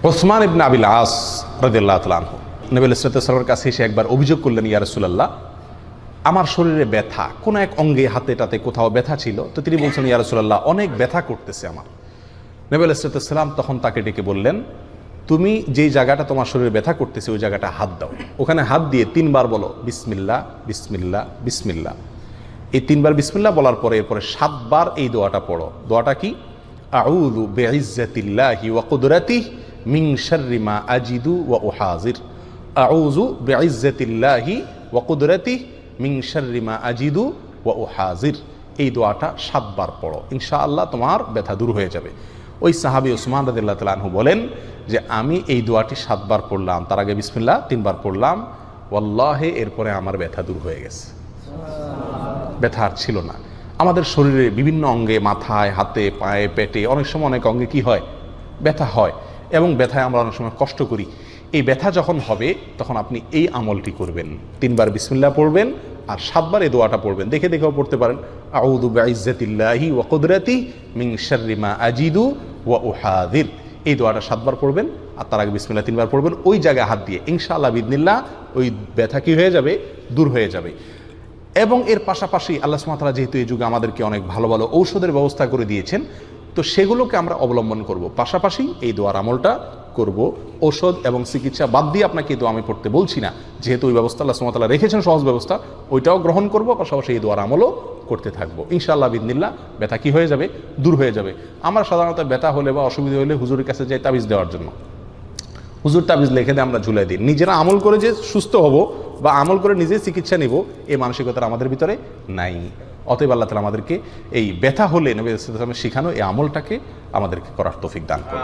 ওসমান ইবনে আবিল আস রাদিয়াল্লাহু তাআলা আনহু নবী সাল্লাল্লাহু আলাইহি ওয়াসাল্লামের কাছে এসে একবার অভিযোগ করলেন, ইয়া রাসূলুল্লাহ, আমার শরীরে ব্যথা, কোনো এক অঙ্গে হাতে টাতে কোথাও ব্যথা ছিল। তো তিনি বলছেন, ইয়া রাসূলুল্লাহ, অনেক ব্যথা করতেছে আমার। নবী সাল্লাল্লাহু আলাইহি ওয়াসাল্লাম তখন তাকে ডেকে বললেন, তুমি যেই জায়গাটা তোমার শরীরে ব্যথা করতেছে ওই জায়গাটা হাত দাও, ওখানে হাত দিয়ে 3 বার বলো বিসমিল্লাহ বিসমিল্লাহ বিসমিল্লাহ। এই 3 বার বিসমিল্লাহ বলার পরে এরপরে 7 বার এই দোয়াটা পড়ো। দোয়াটা কি? আউযু বিইজ্জাতিল্লাহি ওয়া কুদরাতিহি মিন শাররি মা আজিদু ওয়া উহাজির। আউযু বিইজ্জাতিল্লাহি ওয়া কুদরাতিহি মিন শাররি মা আজিদু ওয়া উহাজির। এই দোয়াটা 7 বার পড়ো, ইনশাআল্লাহ তোমার ব্যথা দূর হয়ে যাবে। ওই সাহাবী ওসমান রাদিয়াল্লাহু তাআলা আনহু বলেন যে আমি এই দোয়াটি 7 বার পড়লাম, তার আগে বিসমিল্লাহ 3 বার পড়লাম, ওয়াল্লাহি এরপরে আমার ব্যথা দূর হয়ে গেছে, ব্যথা আর ছিল না। আমাদের শরীরে বিভিন্ন অঙ্গে, মাথায়, হাতে, পায়ে, পেটে, অনেক সময় অনেক অঙ্গে কি হয়? ব্যথা হয়, এবং ব্যথায় আমরা অনেক সময় কষ্ট করি। এই ব্যথা যখন হবে তখন আপনি এই আমলটি করবেন, 3 বার বিসমিল্লাহ পড়বেন আর 7 বার এই দোয়াটা পড়বেন। দেখে দেখেও পড়তে পারেন, আউযু বিইজ্জাতিল্লাহি ওয়া কুদরাতিহি মিন শাররি মা আজিদু ওয়া উহাজির। এই দোয়াটা 7 বার পড়বেন আর তার আগে বিসমিল্লাহ 3 বার পড়বেন, ওই জায়গায় হাত দিয়ে, ইনশাআল্লাহ বিইذনিল্লাহ ওই ব্যথা কি হয়ে যাবে? দূর হয়ে যাবে। এবং এর পাশাপাশি আল্লাহ সুবহানাহু ওয়া তাআলা যেহেতু এই যুগে আমাদেরকে অনেক ভালো ভালো ঔষধের ব্যবস্থা করে দিয়েছেন, তো সেগুলোকে আমরা অবলম্বন করব, পাশাপাশি এই দোয়ার আমলটা করব। ঔষধ এবং চিকিৎসা বাদ দিয়ে আপনাকে এই দোয়া আমি পড়তে বলছি না, যেহেতু ওই ব্যবস্থা আল্লাহ সুবহানাহু ওয়া তাআলা রেখেছেন সহজ ব্যবস্থা, ওইটাও গ্রহণ করব, পাশাপাশি এই দোয়ার আমলও করতে থাকবো। ইনশাআল্লাহ বিইذনিল্লাহ ব্যথা কি হয়ে যাবে? দূর হয়ে যাবে। আমরা সাধারণত ব্যথা হলে বা অসুবিধা হলে হুজুরের কাছে যাই তাবিজ দেওয়ার জন্য। হুজুর তাবিজ লিখে দিয়ে আমরা ঝুলাই দিই, নিজেরা আমল করে যে সুস্থ হব বা আমল করে নিজে চিকিৎসা নিব, এই মানসিকতা আমাদের ভিতরে নাই। অতএব আল্লাহ তাআলা আমাদেরকে এই ব্যথা হলে নবী সাল্লাল্লাহু আলাইহি ওয়াসাল্লামের শেখানো এই আমলটাকে আমাদেরকে করার তৌফিক দান করুন।